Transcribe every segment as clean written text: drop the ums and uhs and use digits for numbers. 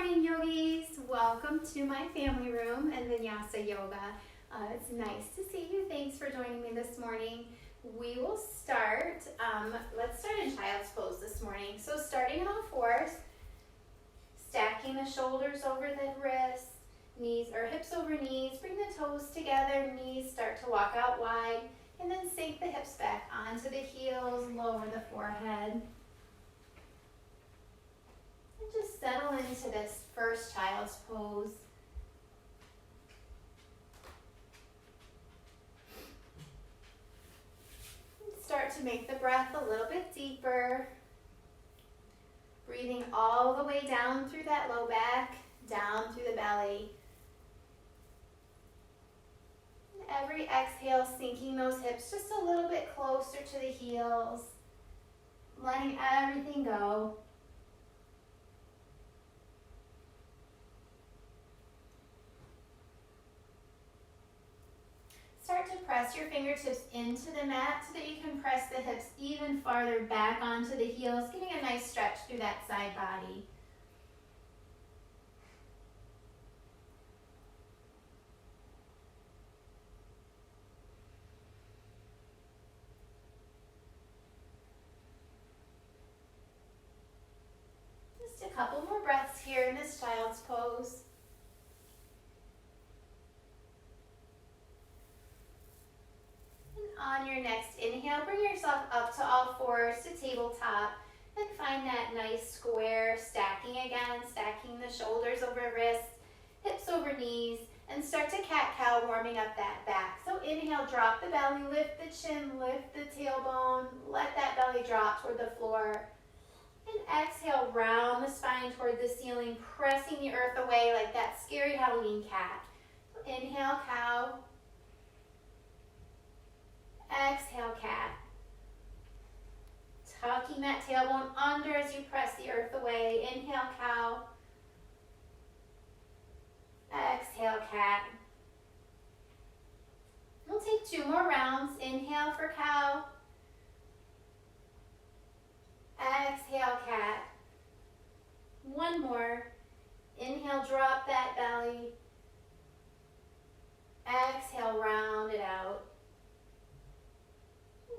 morning, yogis. Welcome to my family room and Vinyasa yoga. It's nice to see you. Thanks for joining me this morning. We will start, let's start in child's pose this morning. So starting on all fours, stacking the shoulders over the wrists, knees or hips over knees, bring the toes together, knees start to walk out wide, and then sink the hips back onto the heels, lower the forehead. Just settle into this first child's pose. Start to make the breath a little bit deeper. Breathing all the way down through that low back, down through the belly. And every exhale, sinking those hips just a little bit closer to the heels. Letting everything go. Start to press your fingertips into the mat so that you can press the hips even farther back onto the heels, getting a nice stretch through that side body. Just a couple more breaths here in this child's pose. On your next inhale, bring yourself up to all fours to tabletop and find that nice square, stacking again, stacking the shoulders over wrists, hips over knees, and start to cat-cow, warming up that back. So inhale, drop the belly, lift the chin, lift the tailbone, let that belly drop toward the floor. And exhale, round the spine toward the ceiling, pressing the earth away like that scary Halloween cat. So inhale, cow. Exhale, cat. Tucking that tailbone under as you press the earth away. Inhale, cow. Exhale, cat. We'll take 2 more rounds. Inhale for cow. Exhale, cat. 1 more. Inhale, drop that belly. Exhale, round it out.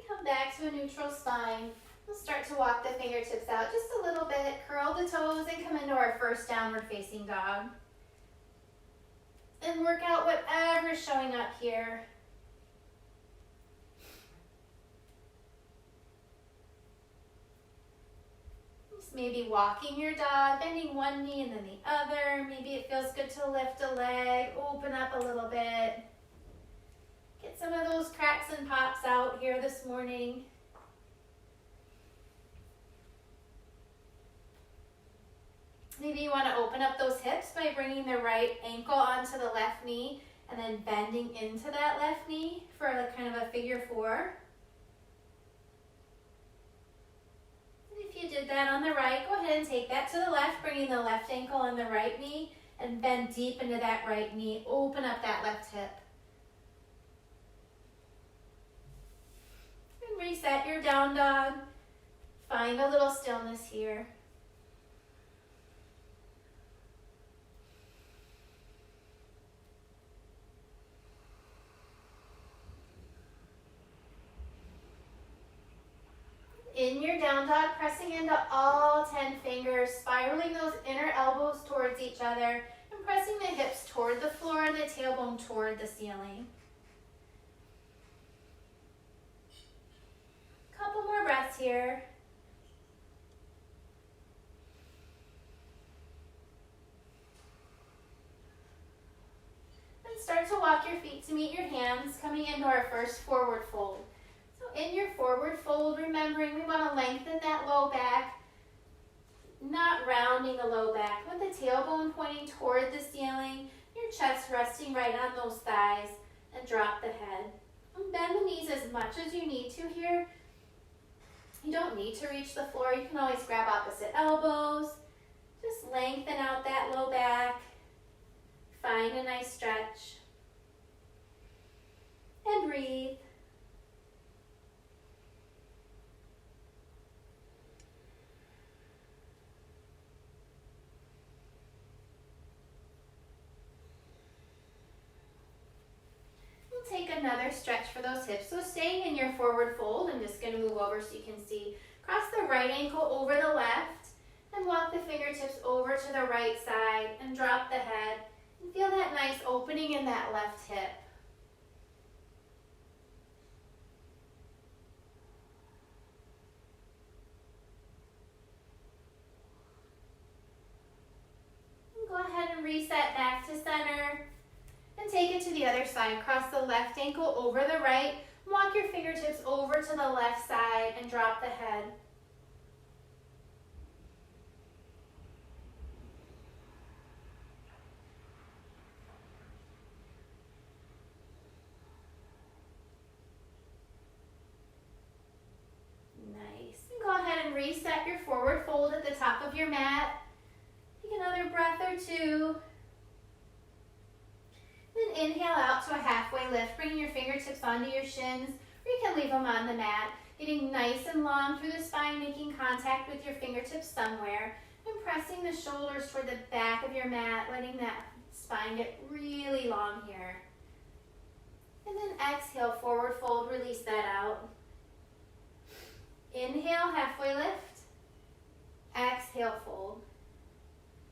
Come back to a neutral spine. We'll start to walk the fingertips out just a little bit. Curl the toes and come into our first downward facing dog. And work out whatever is showing up here. Just maybe walking your dog, bending one knee and then the other. Maybe it feels good to lift a leg, open up a little bit. Get some of those cracks and pops out here this morning. Maybe you want to open up those hips by bringing the right ankle onto the left knee and then bending into that left knee for a kind of a figure 4. And if you did that on the right, go ahead and take that to the left, bringing the left ankle on the right knee and bend deep into that right knee. Open up that left hip. Reset your down dog. Find a little stillness here. In your down dog, pressing into all 10 fingers, spiraling those inner elbows towards each other, and pressing the hips toward the floor and the tailbone toward the ceiling. Couple more breaths here. And start to walk your feet to meet your hands, coming into our first forward fold. So in your forward fold, remembering we want to lengthen that low back, not rounding the low back, with the tailbone pointing toward the ceiling, your chest resting right on those thighs, and drop the head. And bend the knees as much as you need to here. You don't need to reach the floor. You can always grab opposite elbows. Just lengthen out that low back. Find a nice stretch. And breathe. stretch for those hips. So staying in your forward fold, I'm just going to move over so you can see. Cross the right ankle over the left and walk the fingertips over to the right side and drop the head. And feel that nice opening in that left hip. And go ahead and reset back to center. And take it to the other side. Cross the left ankle over the right. Walk your fingertips over to the left side and drop the head. Nice. And go ahead and reset your forward fold at the top of your mat. Take another breath or two. Then inhale out to a halfway lift, bringing your fingertips onto your shins, or you can leave them on the mat, getting nice and long through the spine, making contact with your fingertips somewhere, and pressing the shoulders toward the back of your mat, letting that spine get really long here. And then exhale, forward fold, release that out. Inhale, halfway lift. Exhale, fold.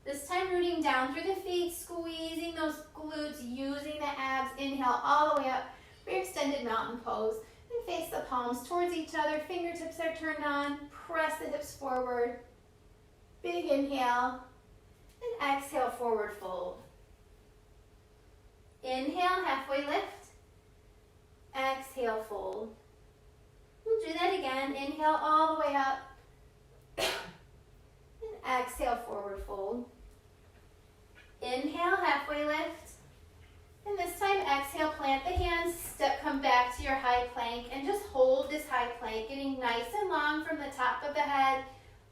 This time rooting down through the feet, squeezing those glutes, using the abs. Inhale all the way up for your extended mountain pose. And face the palms towards each other. Fingertips are turned on. Press the hips forward. Big inhale. And exhale, forward fold. Inhale, halfway lift. Exhale, fold. We'll do that again. Inhale all the way up. And exhale, forward fold. Inhale, halfway lift. And this time, exhale, plant the hands, come back to your high plank, and just hold this high plank, getting nice and long from the top of the head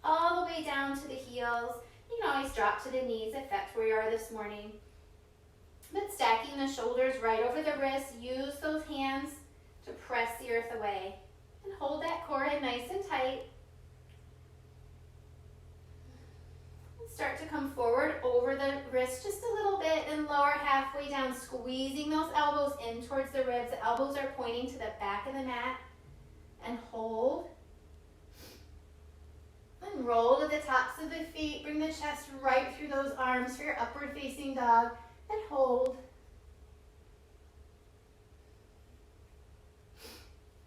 all the way down to the heels. You can always drop to the knees if that's where you are this morning. But stacking the shoulders right over the wrists, use those hands to press the earth away. And hold that core in nice and tight. Start to come forward over the wrist just a little bit and lower halfway down, squeezing those elbows in towards the ribs. The elbows are pointing to the back of the mat. And hold. And roll to the tops of the feet. Bring the chest right through those arms for your upward facing dog. And hold.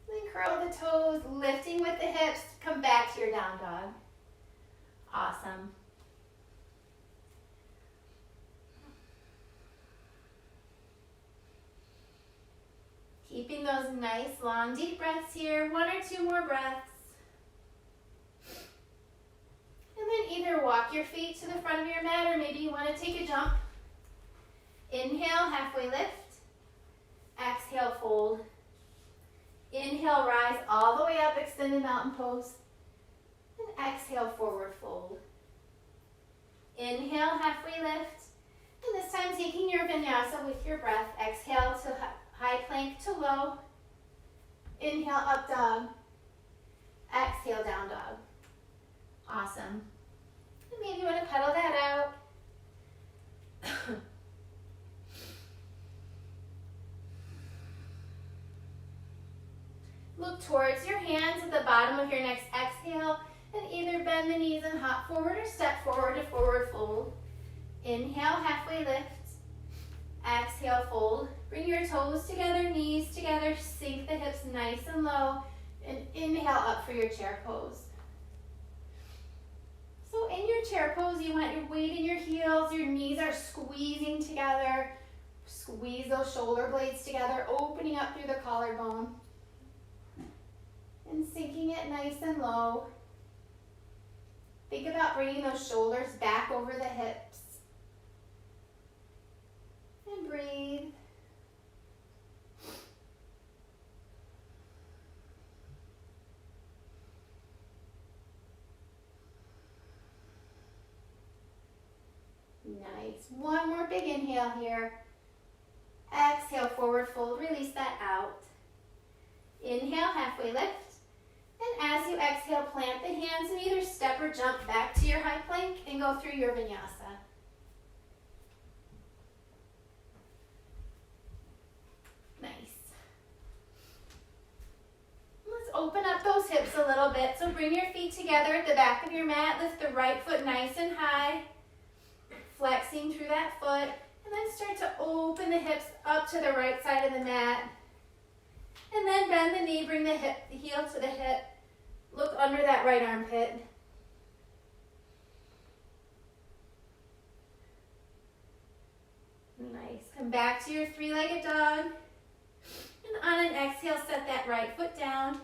Then curl the toes, lifting with the hips. Come back to your down dog. Awesome. Keeping those nice, long, deep breaths here. One or two more breaths. And then either walk your feet to the front of your mat or maybe you want to take a jump. Inhale, halfway lift. Exhale, fold. Inhale, rise all the way up, extended mountain pose. And exhale, forward fold. Inhale, halfway lift. And this time taking your vinyasa with your breath. Exhale to high plank to low. Inhale, up dog. Exhale, down dog. Awesome. And maybe you want to pedal that out. Look towards your hands at the bottom of your next exhale and either bend the knees and hop forward or step forward to forward fold. Inhale, halfway lift. Exhale, fold. Bring your toes together, knees together, sink the hips nice and low, and inhale up for your chair pose. So in your chair pose, you want your weight in your heels, your knees are squeezing together. Squeeze those shoulder blades together, opening up through the collarbone. And sinking it nice and low. Think about bringing those shoulders back over the hips. And breathe. Nice. One more big inhale here. Exhale, forward fold. Release that out. Inhale, halfway lift. And as you exhale, plant the hands and either step or jump back to your high plank and go through your vinyasa. Nice. open up those hips a little bit. So bring your feet together at the back of your mat. Lift the right foot nice and high, flexing through that foot. And then start to open the hips up to the right side of the mat. And then bend the knee, bring the heel to the hip. Look under that right armpit. Nice. Come back to your three-legged dog. And on an exhale, set that right foot down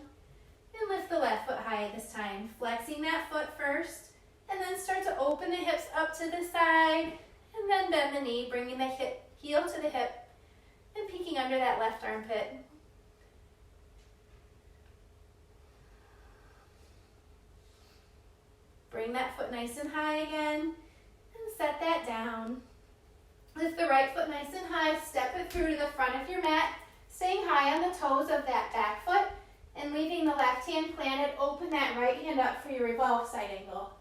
and lift the left foot high this time. Flexing that foot first, and then start to open the hips up to the side, and then bend the knee, bringing the heel to the hip and peeking under that left armpit. Bring that foot nice and high again, and set that down. Lift the right foot nice and high, step it through to the front of your mat, staying high on the toes of that back foot, and leaving the left hand planted. Open that right hand up for your revolve side angle.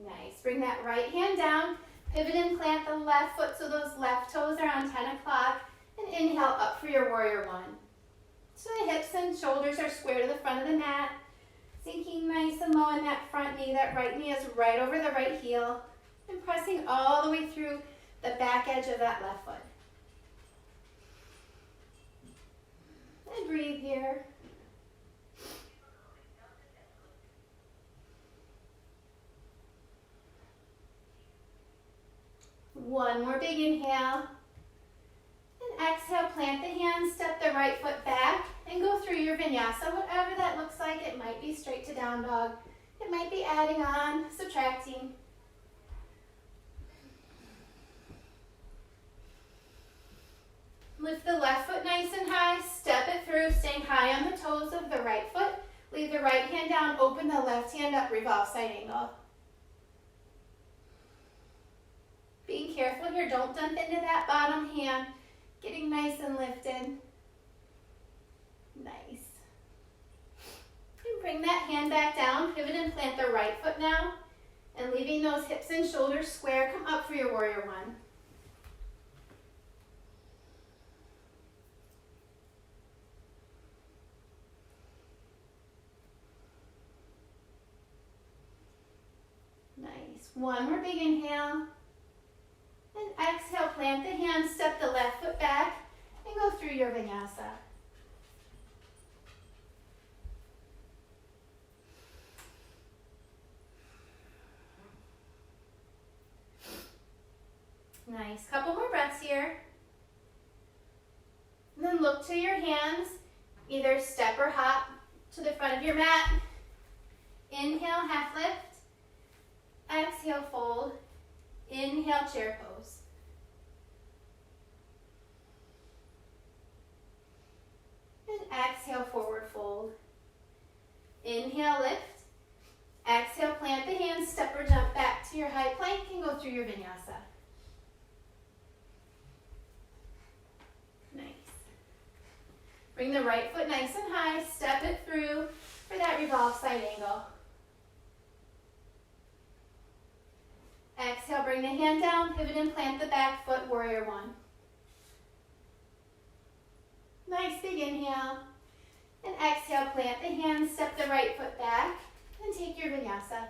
Nice. Bring that right hand down, pivot and plant the left foot so those left toes are on 10 o'clock, and inhale up for your warrior one. So the hips and shoulders are square to the front of the mat, sinking nice and low in that front knee. That right knee is right over the right heel, and pressing all the way through the back edge of that left foot. And breathe here. One more big inhale. And exhale, plant the hands, step the right foot back, and go through your vinyasa, whatever that looks like. It might be straight to down dog. It might be adding on, subtracting. Lift the left foot nice and high, step it through, staying high on the toes of the right foot. Leave the right hand down, open the left hand up, revolve side angle. Being careful here, don't dump into that bottom hand. Getting nice and lifted. Nice. And bring that hand back down, pivot and plant the right foot now. And leaving those hips and shoulders square, come up for your warrior one. Nice. One more big inhale. And exhale, plant the hands, step the left foot back, and go through your vinyasa. Nice. Couple more breaths here. And then look to your hands, either step or hop to the front of your mat. Inhale, half lift. Exhale, fold. Inhale, chair pose. And exhale, forward fold. Inhale, lift. Exhale, plant the hands, step or jump back to your high plank and go through your vinyasa. Nice. Bring the right foot nice and high, step it through for that revolve side angle. Exhale, bring the hand down, pivot and plant the back foot, warrior one. Nice big inhale. And exhale, plant the hands, step the right foot back, and take your vinyasa.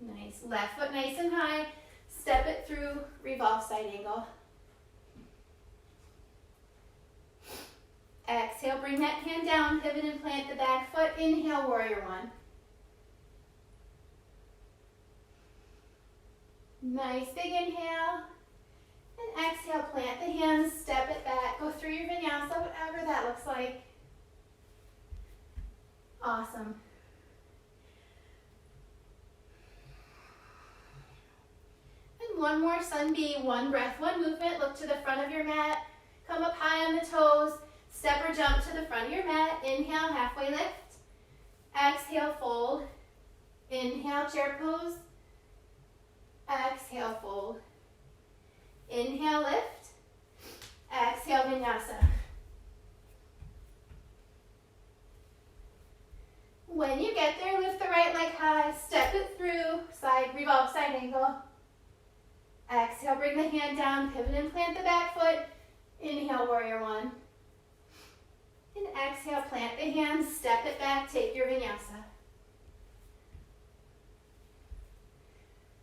Nice. Left foot nice and high, step it through, revolve side angle. Exhale, bring that hand down, pivot and plant the back foot, inhale, warrior one. Nice big inhale, and exhale, plant the hands, step it back, go through your vinyasa, whatever that looks like. Awesome. And one more sun B, one breath, one movement. Look to the front of your mat, come up high on the toes, step or jump to the front of your mat, inhale, halfway lift, exhale, fold, inhale, chair pose, exhale, fold. Inhale, lift. Exhale, vinyasa. When you get there, lift the right leg high, step it through, side hand down, pivot and plant the back foot. Inhale, warrior one. And exhale, plant the hands, step it back, take your vinyasa.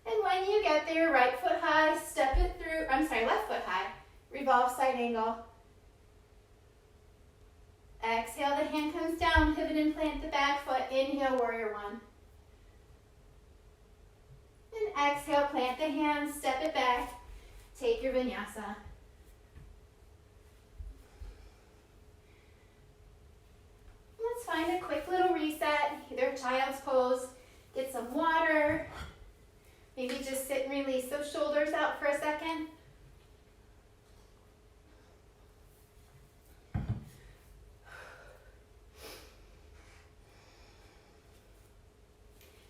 And when you get there, right foot high, step it through, left foot high, revolve side angle. Exhale, the hand comes down, pivot and plant the back foot. Inhale, warrior one. And exhale, plant the hands, step it back, take your vinyasa. Let's find a quick little reset, either child's pose, get some water, maybe just sit and release those shoulders out for a second.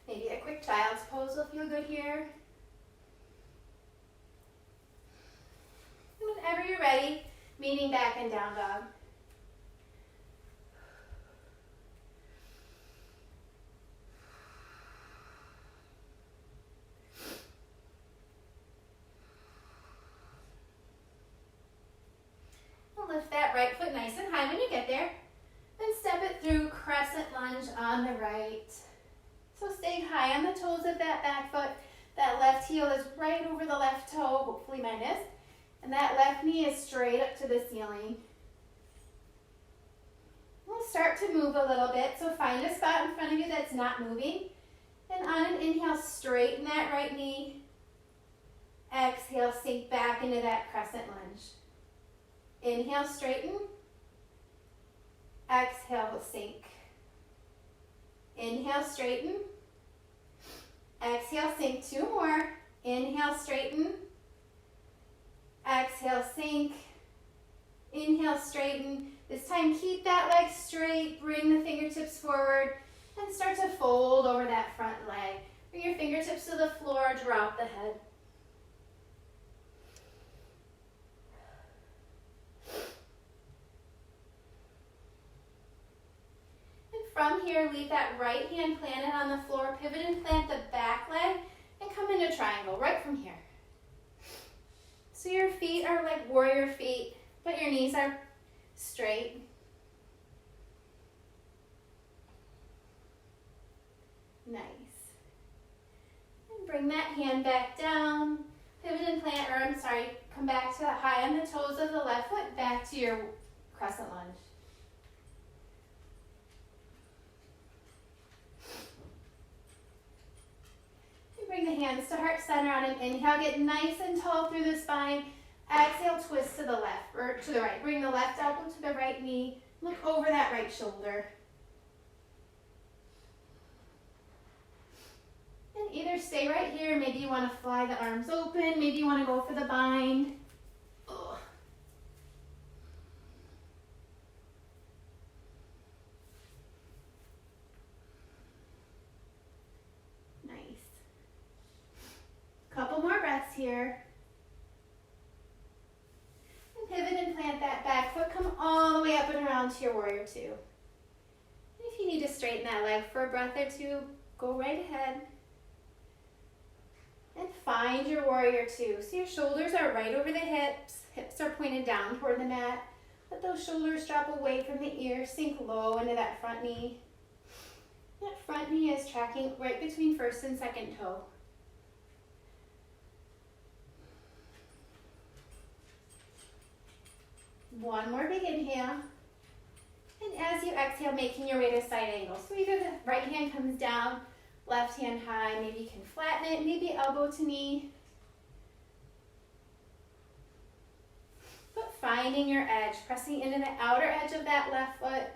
Maybe a quick child's pose will feel good here. And whenever you're ready, meeting back in down dog. Lift that right foot nice and high when you get there. Then step it through, crescent lunge on the right. So stay high on the toes of that back foot. That left heel is right over the left toe, hopefully mine is. And that left knee is straight up to the ceiling. We'll start to move a little bit, so find a spot in front of you that's not moving. And on an inhale, straighten that right knee. Exhale, sink back into that crescent lunge. Inhale, straighten. Exhale, sink. Inhale, straighten. Exhale, sink. Two more. Inhale, straighten. Exhale, sink. Inhale, straighten. This time, keep that leg straight. Bring the fingertips forward and start to fold over that front leg. Bring your fingertips to the floor. Drop the head. From here, leave that right hand planted on the floor, pivot and plant the back leg, and come into triangle, right from here. So your feet are like warrior feet, but your knees are straight. Nice. And bring that hand back down, pivot and plant, come back to high on the toes of the left foot, back to your crescent lunge. Bring the hands to heart center on an inhale. Get nice and tall through the spine. Exhale, twist to the left or to the right. Bring the left elbow to the right knee. Look over that right shoulder. And either stay right here. Maybe you want to fly the arms open. Maybe you want to go for the bind. Ugh. Couple more breaths here. And pivot and plant that back foot. Come all the way up and around to your warrior two. And if you need to straighten that leg for a breath or two, go right ahead. And find your warrior two. So your shoulders are right over the hips. Hips are pointed down toward the mat. Let those shoulders drop away from the ear. Sink low into that front knee. That front knee is tracking right between first and second toe. One more big inhale. And as you exhale, making your way to side angle. So either the right hand comes down, left hand high, maybe you can flatten it, maybe elbow to knee. But finding your edge, pressing into the outer edge of that left foot,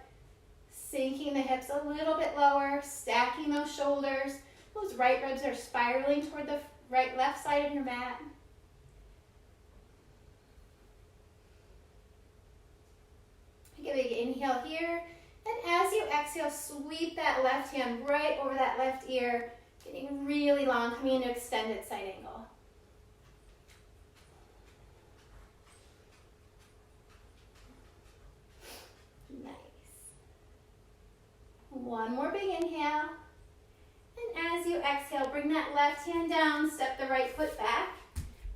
sinking the hips a little bit lower, stacking those shoulders. Those right ribs are spiraling toward the left side of your mat. Take a big inhale here, and as you exhale, sweep that left hand right over that left ear, getting really long, coming into extended side angle. Nice. One more big inhale, and as you exhale, bring that left hand down, step the right foot back,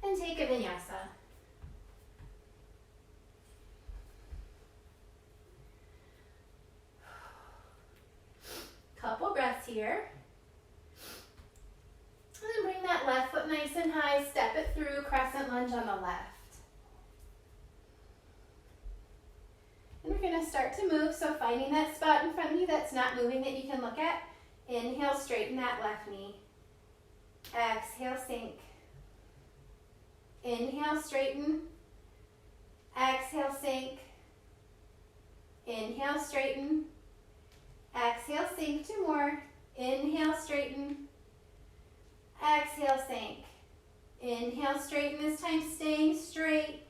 and take a vinyasa. left. And we're going to start to move, so finding that spot in front of you that's not moving that you can look at. Inhale, straighten that left knee. Exhale, sink. Inhale, straighten. Exhale, sink. Inhale, straighten. Exhale, sink. 2 more. Inhale, straighten. Exhale, sink. Inhale, straighten, this time staying straight.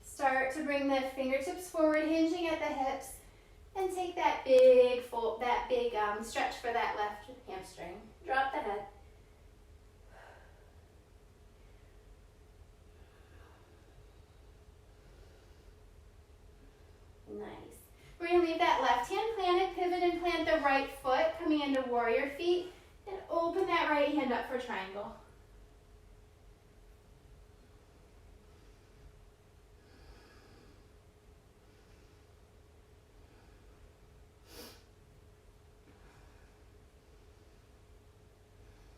Start to bring the fingertips forward, hinging at the hips, and take that big fold, stretch for that left hamstring. Drop the head. Nice. We're going to leave that left hand planted, pivot and plant the right foot, coming into warrior feet, and open that right hand up for triangle.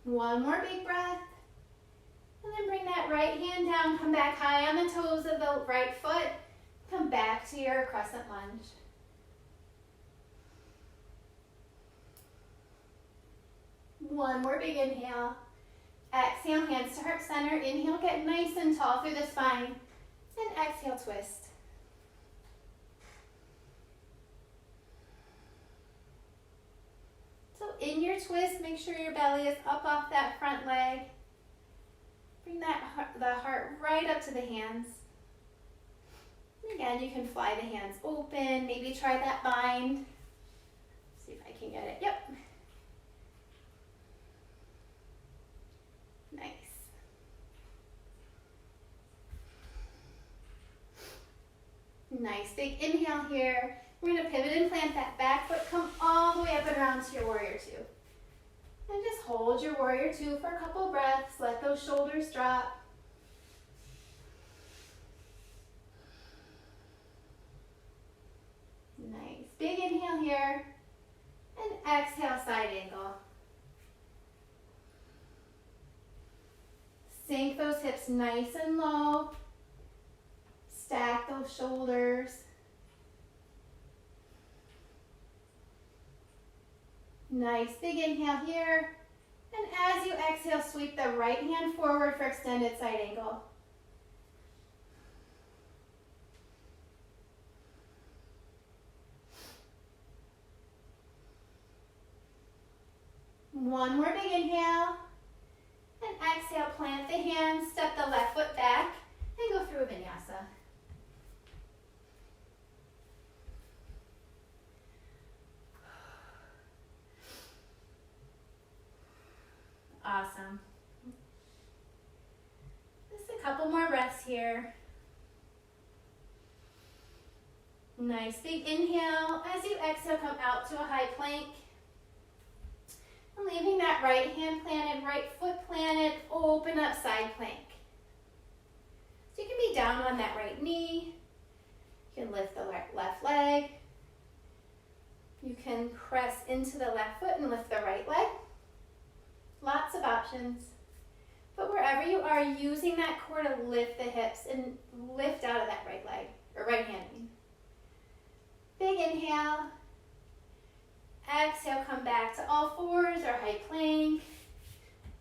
One more big breath. And then bring that right hand down, come back high on the toes of the right foot. Come back to your crescent lunge. One more big inhale. Exhale, hands to heart center. Inhale, get nice and tall through the spine. And exhale, twist. So in your twist, make sure your belly is up off that front leg. Bring the heart right up to the hands. Again, you can fly the hands open. Maybe try that bind. See if I can get it. Yep. Nice. Nice. Big inhale here. We're going to pivot and plant that back foot. Come all the way up and around to your warrior 2. And just hold your warrior 2 for a couple breaths. Let those shoulders drop. Nice. Big inhale here. And exhale, side angle. Sink those hips nice and low. Stack those shoulders. Nice. Big inhale here. And as you exhale, sweep the right hand forward for extended side angle. One more big inhale. And exhale, plant the hands, step the left foot back, and go through a vinyasa. Awesome. Just a couple more breaths here. Nice big inhale. As you exhale, come out to a high plank. And leaving that right hand planted, right foot planted, open up side plank. So you can be down on that right knee. You can lift the left leg. You can press into the left foot and lift the right leg. Lots of options. But wherever you are, using that core to lift the hips and lift out of that right leg, or right hand. Big inhale. Exhale, come back to all fours or high plank.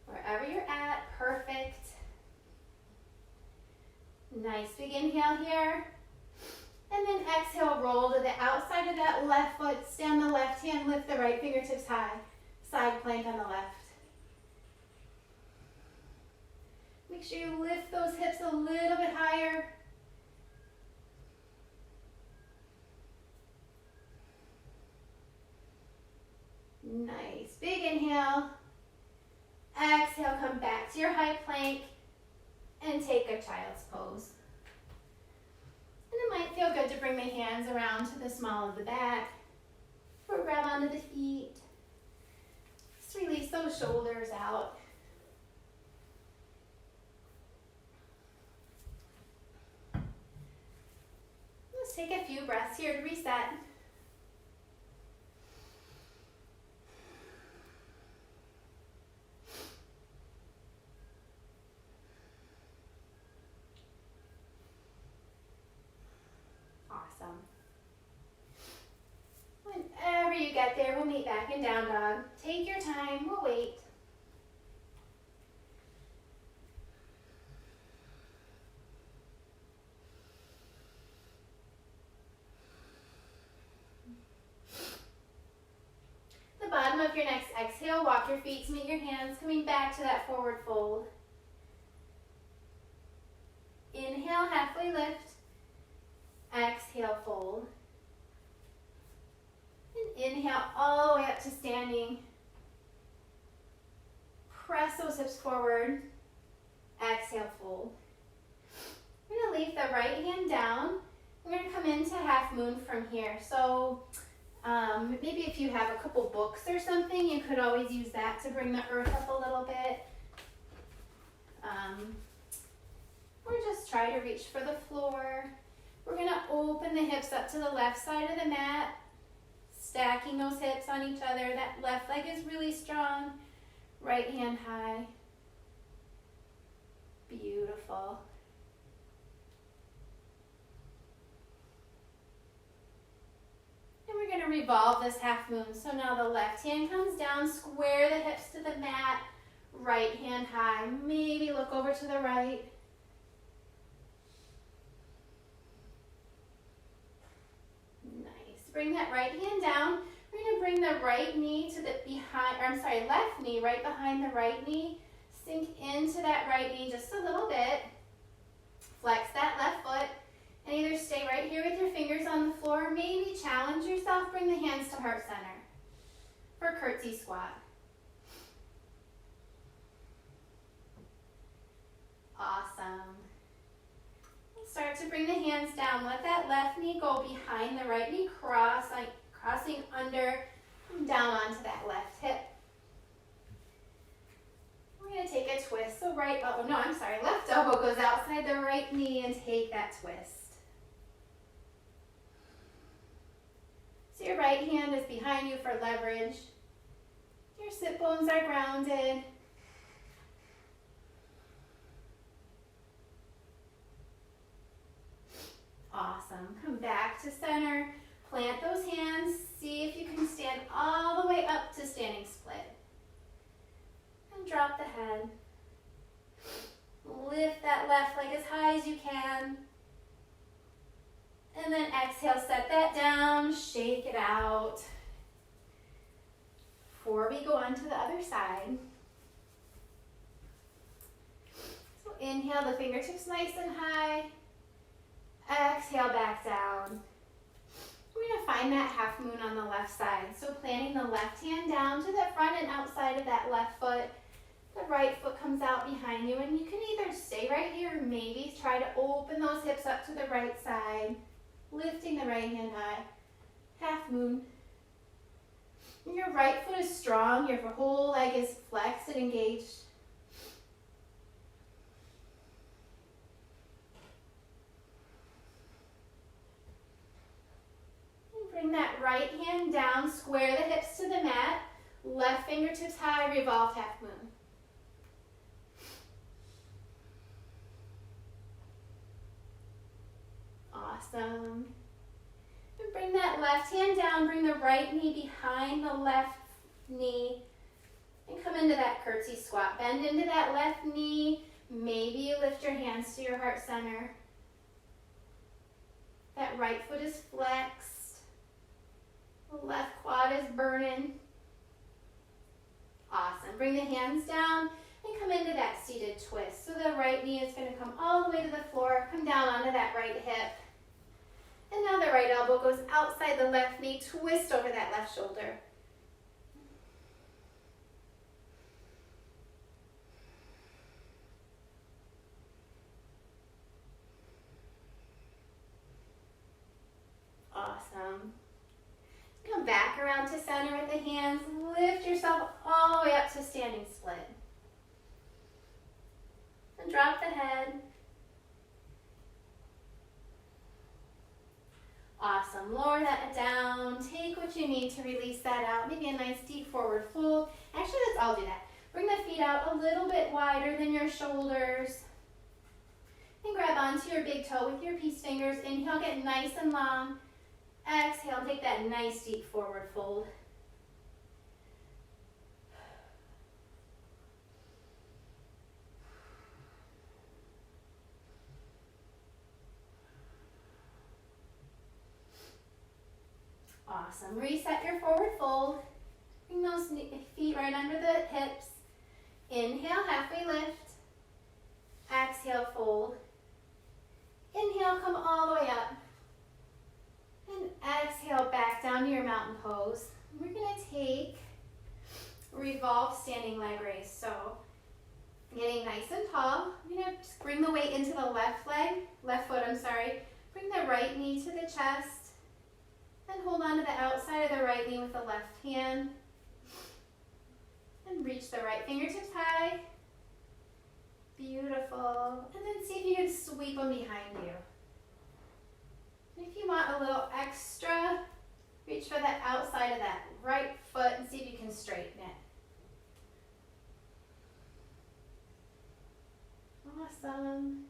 Wherever you're at, perfect. Nice big inhale here. And then exhale, roll to the outside of that left foot. Stand the left hand, lift the right fingertips high. Side plank on the left. Make sure you lift those hips a little bit higher. Nice. Big inhale. Exhale, come back to your high plank and take a child's pose. And it might feel good to bring the hands around to the small of the back or grab onto the feet. Just release those shoulders out. Let's take a few breaths here to reset. in down dog. Take your time, we'll wait. The bottom of your next exhale, walk your feet to meet your hands, coming back to that forward fold. Inhale, halfway lift. Exhale, fold. And inhale all the way up to standing. Press those hips forward. Exhale, fold. We're going to leave the right hand down. We're going to come into half moon from here. So maybe if you have a couple books or something, you could always use that to bring the earth up a little bit. Or just try to reach for the floor. We're going to open the hips up to the left side of the mat, stacking those hips on each other. That left leg is really strong. Right hand high. Beautiful. And we're going to revolve this half moon. So now the left hand comes down, square the hips to the mat, right hand high. Maybe look over to the right. Nice. Bring that right hand down. We're going to bring the right knee to the left knee right behind the right knee. Sink into that right knee just a little bit. Flex that left foot. And either stay right here with your fingers on the floor, maybe challenge yourself, bring the hands to heart center for curtsy squat. Awesome. Start to bring the hands down. Let that left knee go behind the right knee, crossing under, down onto that left hip. We're going to take a twist. So left elbow goes outside the right knee and take that twist. So your right hand is behind you for leverage. Your sit bones are grounded. Awesome. Come back to center. Plant those hands. See if you can stand all the way up to standing split. And drop the head. Lift that left leg as high as you can. And then exhale, set that down, shake it out. Before we go on to the other side. So inhale, the fingertips nice and high. Exhale, back down. We're going to find that half moon on the left side. So planting the left hand down to the front and outside of that left foot. The right foot comes out behind you, and you can either stay right here or maybe try to open those hips up to the right side. Lifting the right hand high, half moon. And your right foot is strong, your whole leg is flexed and engaged. And bring that right hand down, square the hips to the mat, left fingertips high, revolve half moon. Awesome. And bring that left hand down, bring the right knee behind the left knee, and come into that curtsy squat. Bend into that left knee. Maybe you lift your hands to your heart center. That right foot is flexed. The left quad is burning. Awesome. Bring the hands down and come into that seated twist. So the right knee is going to come all the way to the floor, come down onto that right hip. And now the right elbow goes outside the left knee, twist over that left shoulder. Awesome. Come back around to center with the hands. Lift yourself all the way up to standing split. And drop the head. Awesome. Lower that down. Take what you need to release that out. Maybe a nice deep forward fold. Actually, let's all do that. Bring the feet out a little bit wider than your shoulders. And grab onto your big toe with your peace fingers. Inhale, get nice and long. Exhale, take that nice deep forward fold. Awesome. Reset your forward fold. Bring those feet right under the hips. Inhale, halfway lift. Exhale, fold. Inhale, come all the way up. And exhale, back down to your mountain pose. We're going to take revolve standing leg raise. So getting nice and tall. I'm going to just bring the weight into the left foot. Bring the right knee to the chest. And hold on to the outside of the right knee with the left hand. And reach the right fingertips high. Beautiful. And then see if you can sweep them behind you. And if you want a little extra, reach for the outside of that right foot and see if you can straighten it. Awesome.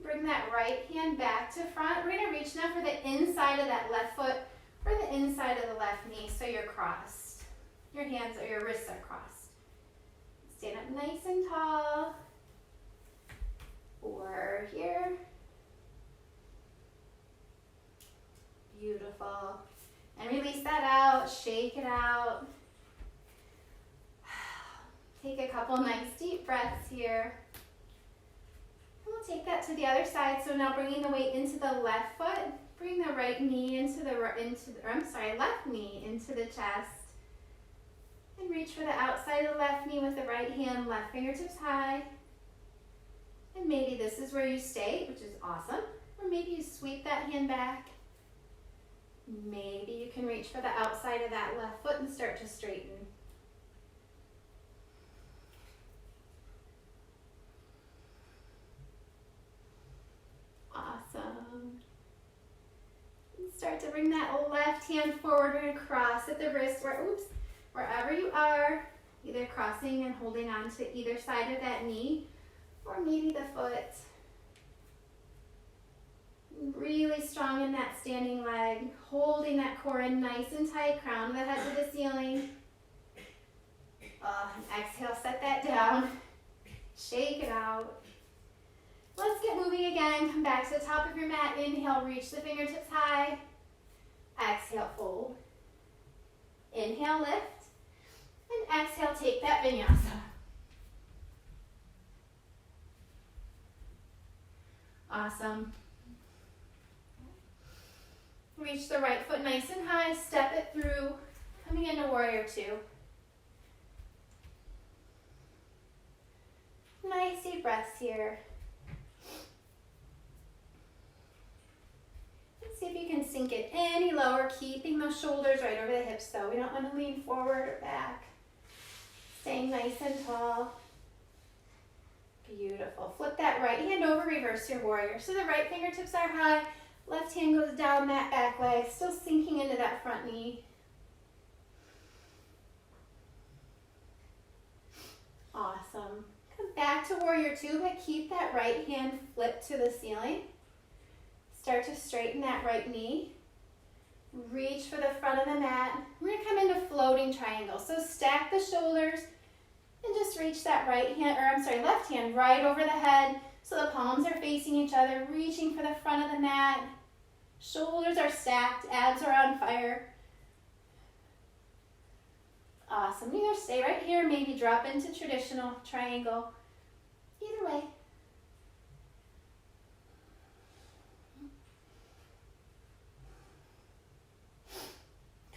Bring that right hand back to front. We're going to reach now for the inside of that left foot or the inside of the left knee so you're crossed. Your hands or your wrists are crossed. Stand up nice and tall. Or here. Beautiful. And release that out. Shake it out. Take a couple nice deep breaths here. And we'll take that to the other side. So now bringing the weight into the left foot. Bring the right knee left knee into the chest. And reach for the outside of the left knee with the right hand, left fingertips high. And maybe this is where you stay, which is awesome. Or maybe you sweep that hand back. Maybe you can reach for the outside of that left foot and start to straighten. Awesome. And start to bring that left hand forward. We're going to cross at the wrist wherever you are, either crossing and holding on to either side of that knee, or maybe the foot. Really strong in that standing leg, holding that core in nice and tight, crown of the head to the ceiling. And exhale, set that down. Shake it out. Let's get moving again. Come back to the top of your mat. Inhale, reach the fingertips high. Exhale, fold. Inhale, lift. And exhale, take that vinyasa. Awesome. Reach the right foot nice and high, step it through, coming into warrior two. Nice deep breaths here. Let's see if you can sink it any lower, keeping those shoulders right over the hips though. We don't want to lean forward or back. Staying nice and tall. Beautiful. Flip that right hand over, reverse your warrior. So the right fingertips are high. Left hand goes down that back leg, still sinking into that front knee. Awesome. Come back to warrior two, but keep that right hand flipped to the ceiling. Start to straighten that right knee. Reach for the front of the mat. We're going to come into floating triangle. So stack the shoulders and just reach that left hand right over the head. So the palms are facing each other, reaching for the front of the mat. Shoulders are stacked, abs are on fire. Awesome. Either stay right here, maybe drop into traditional triangle. Either way.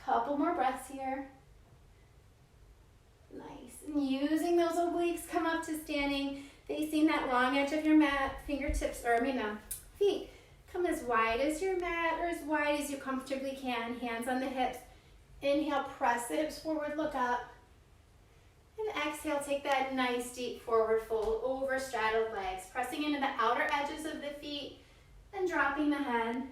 Couple more breaths here. Nice. And using those obliques, come up to standing, facing that long edge of your mat, feet. Come as wide as your mat or as wide as you comfortably can. Hands on the hips. Inhale, press the hips forward, look up. And exhale, take that nice deep forward fold over straddled legs, pressing into the outer edges of the feet and dropping the head.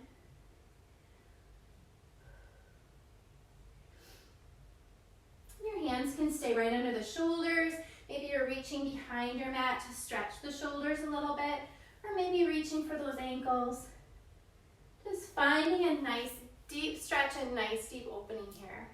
Your hands can stay right under the shoulders. Maybe you're reaching behind your mat to stretch the shoulders a little bit, or maybe reaching for those ankles. Just finding a nice deep stretch and nice deep opening here.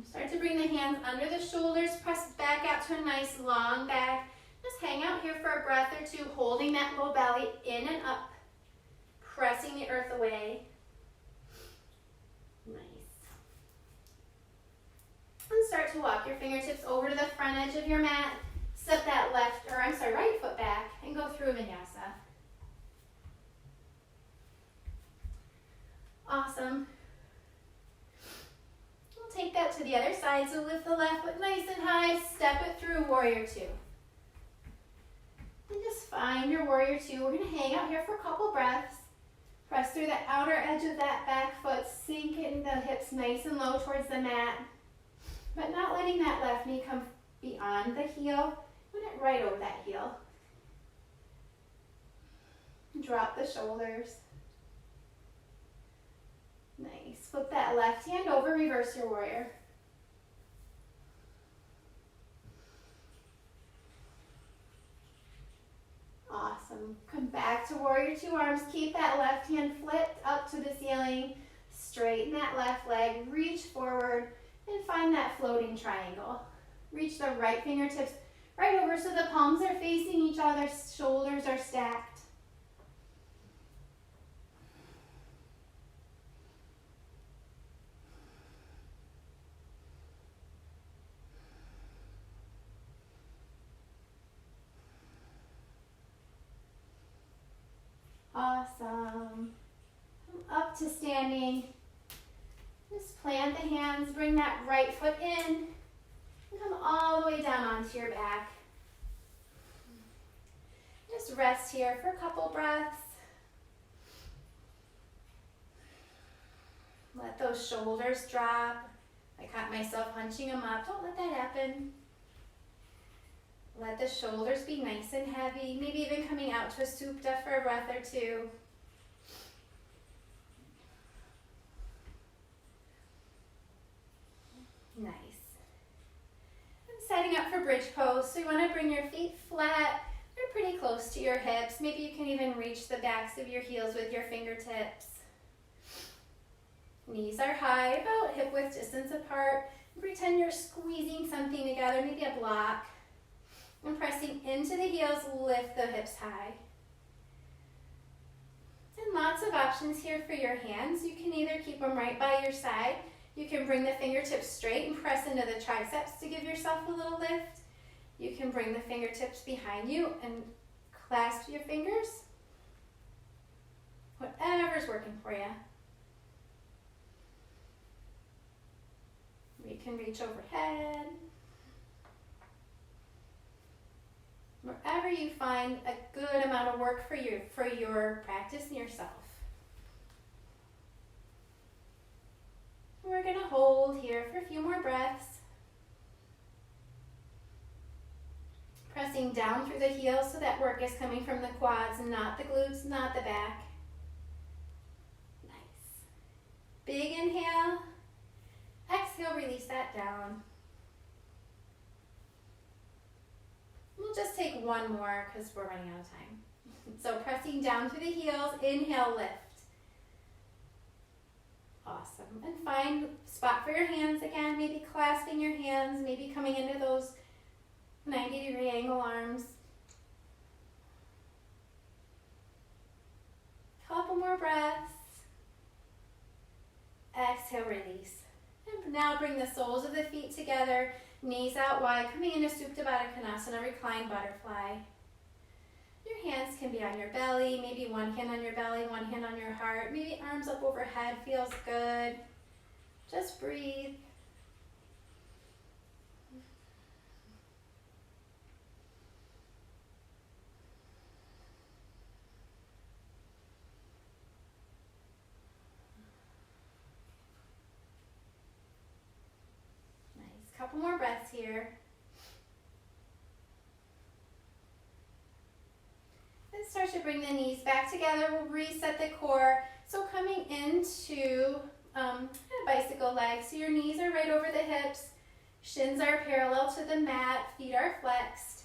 Start to bring the hands under the shoulders, press back out to a nice long back. Just hang out here for a breath or two, holding that low belly in and up, pressing the earth away. Nice. And start to walk your fingertips over to the front edge of your mat. Step that right foot back and go through Vinyasa. Awesome. We'll take that to the other side. So lift the left foot nice and high, step it through Warrior Two. And just find your Warrior Two. We're gonna hang out here for a couple breaths. Press through the outer edge of that back foot, sink in the hips nice and low towards the mat, but not letting that left knee come beyond the heel. Put it right over that heel. Drop the shoulders. Nice. Flip that left hand over, reverse your warrior. Awesome. Come back to Warrior Two arms. Keep that left hand flipped up to the ceiling. Straighten that left leg. Reach forward and find that floating triangle. Reach the right fingertips right over so the palms are facing each other. Shoulders are stacked. Awesome. Come up to standing. Just plant the hands, bring that right foot in, and come all the way down onto your back. Just rest here for a couple breaths. Let those shoulders drop. I caught myself hunching them up. Don't let that happen. Let the shoulders be nice and heavy, maybe even coming out to a supta for a breath or two. Nice. And setting up for bridge pose. So you want to bring your feet flat. They're pretty close to your hips. Maybe you can even reach the backs of your heels with your fingertips. Knees are high, about hip width distance apart. Pretend you're squeezing something together, maybe a block. And pressing into the heels, lift the hips high. And lots of options here for your hands. You can either keep them right by your side. You can bring the fingertips straight and press into the triceps to give yourself a little lift. You can bring the fingertips behind you and clasp your fingers. Whatever's working for you. You can reach overhead. Wherever you find a good amount of work for your practice and yourself. We're going to hold here for a few more breaths. Pressing down through the heels so that work is coming from the quads, not the glutes, not the back. Nice. Big inhale. Exhale, release that down. We'll just take one more because we're running out of time. So pressing down through the heels, inhale, lift. Awesome. And find a spot for your hands again, maybe clasping your hands, maybe coming into those 90-degree angle arms. Couple more breaths. Exhale, release. And now bring the soles of the feet together. Knees out wide, coming into Supta Baddha Konasana, reclined butterfly. Your hands can be on your belly, maybe one hand on your belly, one hand on your heart, maybe arms up overhead feels good. Just breathe. Couple more breaths here. Then start to bring the knees back together. We'll reset the core. So coming into bicycle legs. So your knees are right over the hips. Shins are parallel to the mat. Feet are flexed.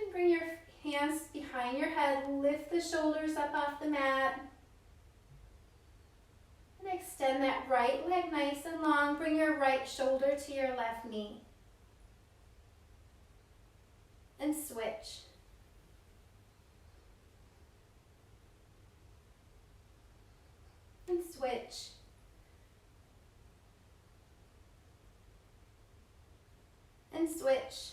And bring your hands behind your head. Lift the shoulders up off the mat. And extend extend that right leg nice and long. Bring your right shoulder to your left knee. And switch. And switch. And switch.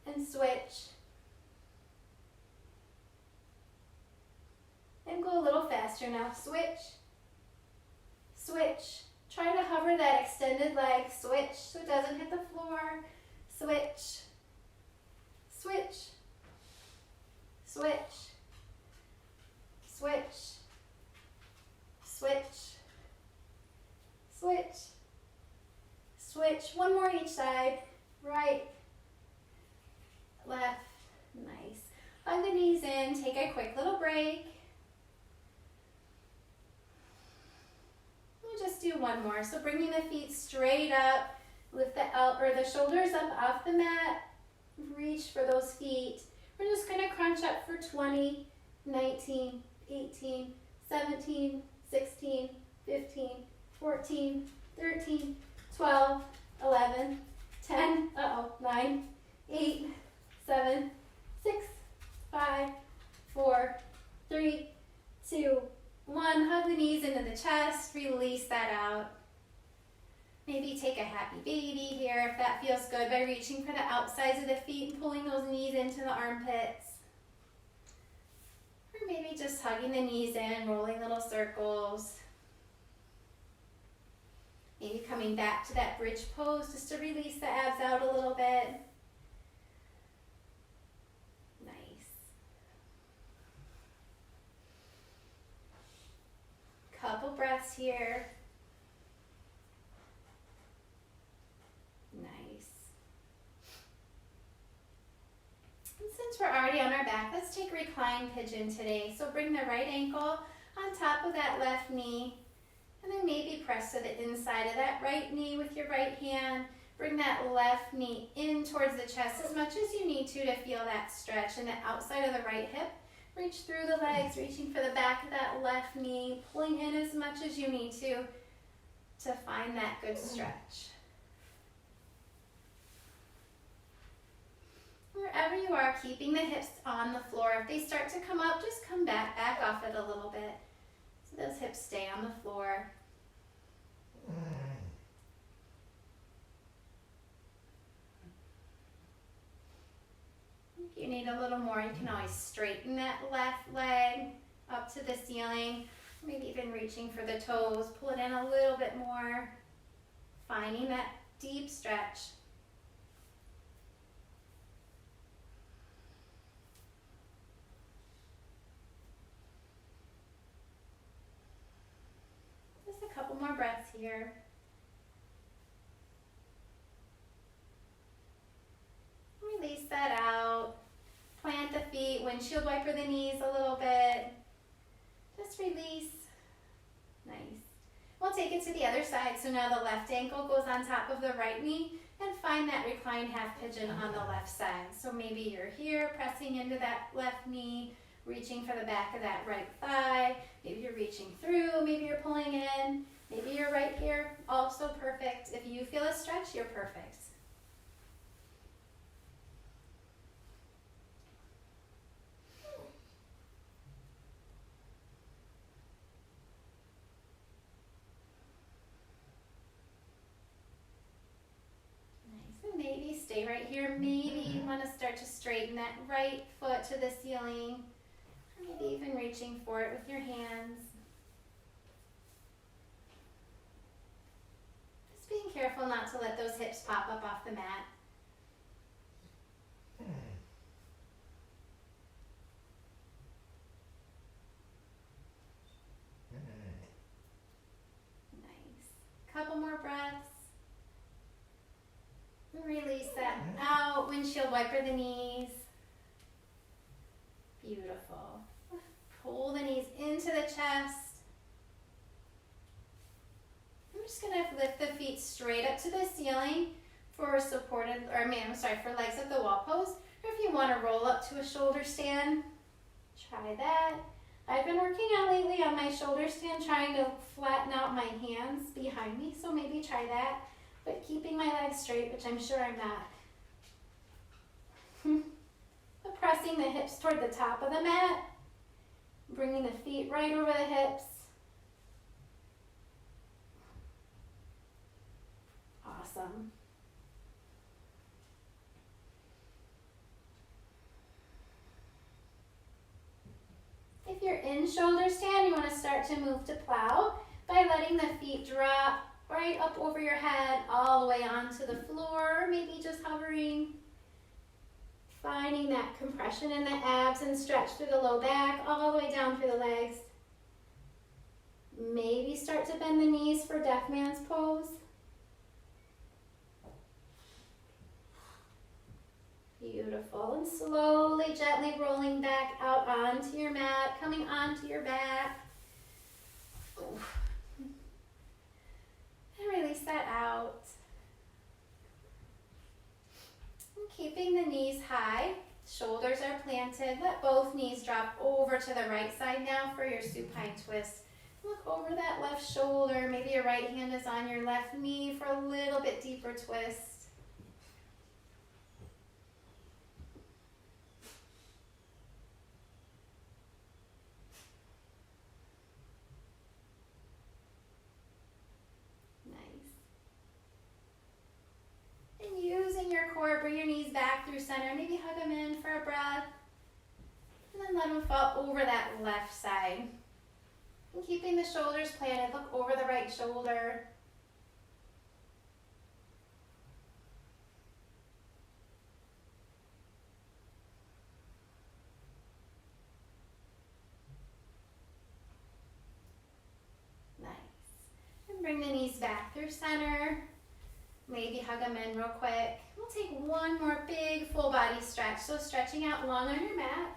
And switch. And go a little faster now. Switch. Switch. Try to hover that extended leg. Switch so it doesn't hit the floor. Switch. Switch. Switch. Switch. Switch. Switch. Switch. One more each side. Right. Left. Nice. Hug the knees in. Take a quick little break. We'll just do one more. So bringing the feet straight up. Lift the shoulders up off the mat. Reach for those feet. We're just going to crunch up for 20, 19, 18, 17, 16, 15, 14, 13, 12, 11, 10, 9, 8, 7, 6, 5, 4, 3, 2, 1. Hug the knees into the chest. Release that out. Maybe take a happy baby here if that feels good by reaching for the outsides of the feet and pulling those knees into the armpits. Or maybe just hugging the knees in, rolling little circles. Maybe coming back to that bridge pose just to release the abs out a little bit. Nice. Couple breaths here. Nice. And since we're already on our back, let's take reclined pigeon today. So bring the right ankle on top of that left knee, and then maybe press to the inside of that right knee with your right hand. Bring that left knee in towards the chest as much as you need to feel that stretch. And the outside of the right hip, reach through the legs, reaching for the back of that left knee, pulling in as much as you need to find that good stretch. Wherever you are, keeping the hips on the floor. If they start to come up, just come back off it a little bit. So those hips stay on the floor. If you need a little more, you can always straighten that left leg up to the ceiling. Maybe even reaching for the toes. Pull it in a little bit more. Finding that deep stretch. Couple more breaths here. Release that out. Plant the feet, windshield wiper the knees a little bit. Just release. Nice. We'll take it to the other side. So now the left ankle goes on top of the right knee, and find that reclined half pigeon on the left side. So maybe you're here pressing into that left knee, reaching for the back of that right thigh. Maybe you're reaching through, maybe you're pulling in, maybe you're right here, also perfect. If you feel a stretch, you're perfect. Nice, and maybe stay right here. Maybe you want to start to straighten that right foot to the ceiling. Maybe even reaching for it with your hands. Just being careful not to let those hips pop up off the mat. Nice. Couple more breaths. Release that out. Windshield wiper the knees. Beautiful. Pull the knees into the chest. I'm just going to lift the feet straight up to the ceiling for legs at the wall pose. Or if you want to roll up to a shoulder stand, try that. I've been working out lately on my shoulder stand, trying to flatten out my hands behind me, so maybe try that, but keeping my legs straight, which I'm sure I'm not. But pressing the hips toward the top of the mat, bringing the feet right over the hips. Awesome. If you're in shoulder stand, you want to start to move to plow by letting the feet drop right up over your head, all the way onto the floor, maybe just hovering. Finding that compression in the abs and stretch through the low back, all the way down through the legs. Maybe start to bend the knees for deaf man's pose. Beautiful. And slowly, gently rolling back out onto your mat, coming onto your back. And release that out. And keeping the knees high, shoulders are planted. Let both knees drop over to the right side now for your supine twist. Look over that left shoulder. Maybe your right hand is on your left knee for a little bit deeper twist. Using your core, bring your knees back through center. Maybe hug them in for a breath. And then let them fall over that left side. And keeping the shoulders planted, look over the right shoulder. Nice. And bring the knees back through center. Maybe hug them in real quick. We'll take one more big full body stretch. So stretching out long on your mat.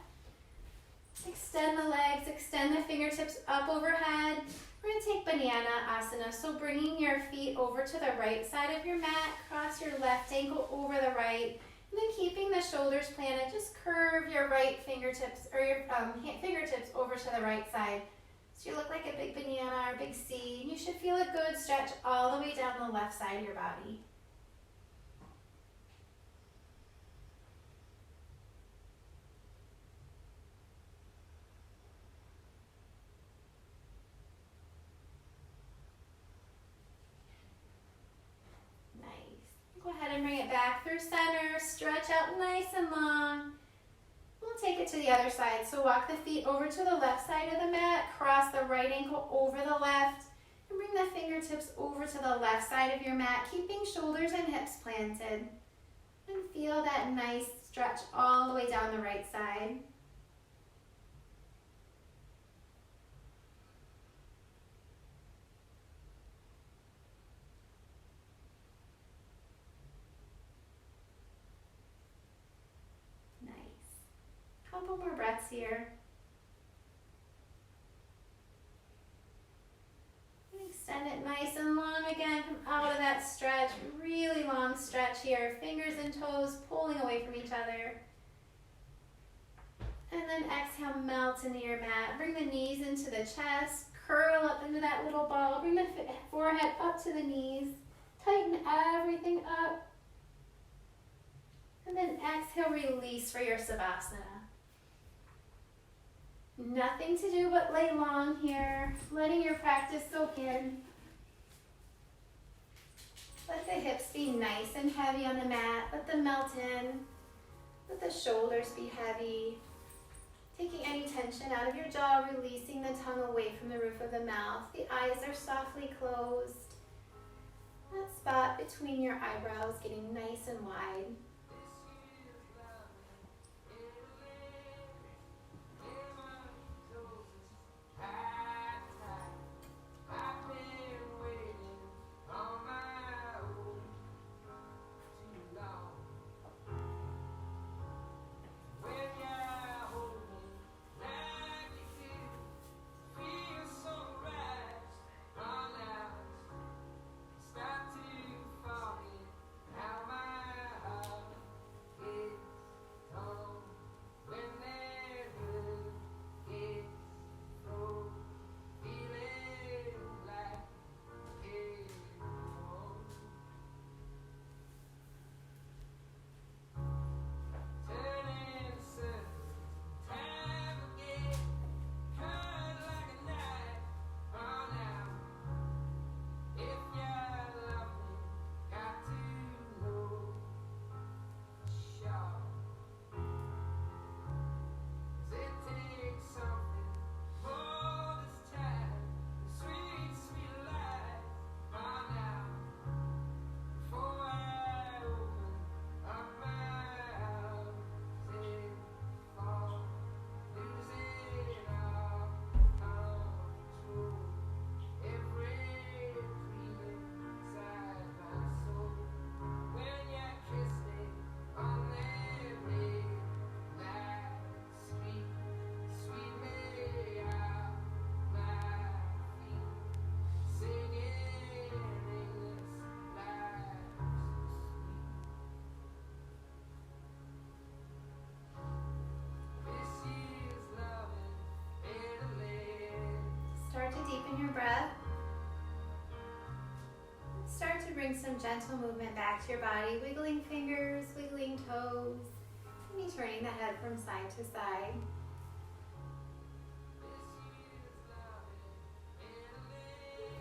Extend the legs, extend the fingertips up overhead. We're going to take Banana Asana. So bringing your feet over to the right side of your mat, cross your left ankle over the right, and then keeping the shoulders planted, just curve your right fingertips or your fingertips over to the right side. So you look like a big banana or a big C, and you should feel a good stretch all the way down the left side of your body. Nice. Go ahead and bring it back through center, stretch out nice and long. We'll take it to the other side. So walk the feet over to the left side of the mat, cross the right ankle over the left, and bring the fingertips over to the left side of your mat, keeping shoulders and hips planted. And feel that nice stretch all the way down the right side. Couple more breaths here. Extend it nice and long again. Come out of that stretch. Really long stretch here. Fingers and toes pulling away from each other. And then exhale, melt into your mat. Bring the knees into the chest. Curl up into that little ball. Bring the forehead up to the knees. Tighten everything up. And then exhale, release for your Savasana. Nothing to do but lay long here, letting your practice soak in. Let the hips be nice and heavy on the mat. Let them melt in. Let the shoulders be heavy. Taking any tension out of your jaw, releasing the tongue away from the roof of the mouth. The eyes are softly closed. That spot between your eyebrows getting nice and wide. Deepen your breath. Start to bring some gentle movement back to your body, wiggling fingers, wiggling toes, maybe turning the head from side to side.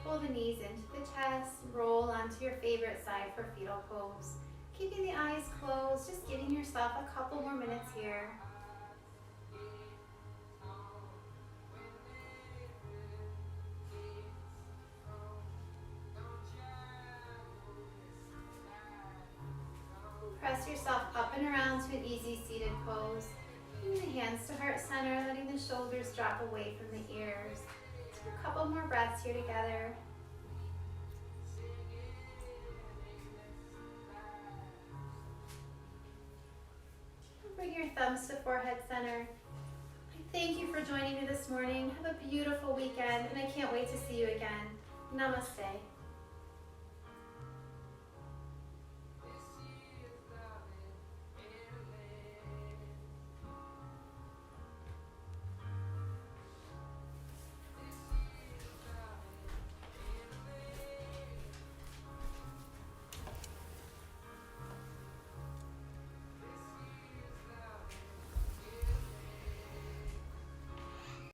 Pull the knees into the chest, roll onto your favorite side for fetal pose. Keeping the eyes closed, just giving yourself a couple more minutes here. Press yourself up and around to an easy seated pose. Bring the hands to heart center, letting the shoulders drop away from the ears. Take a couple more breaths here together. Bring your thumbs to forehead center. I thank you for joining me this morning. Have a beautiful weekend, and I can't wait to see you again. Namaste.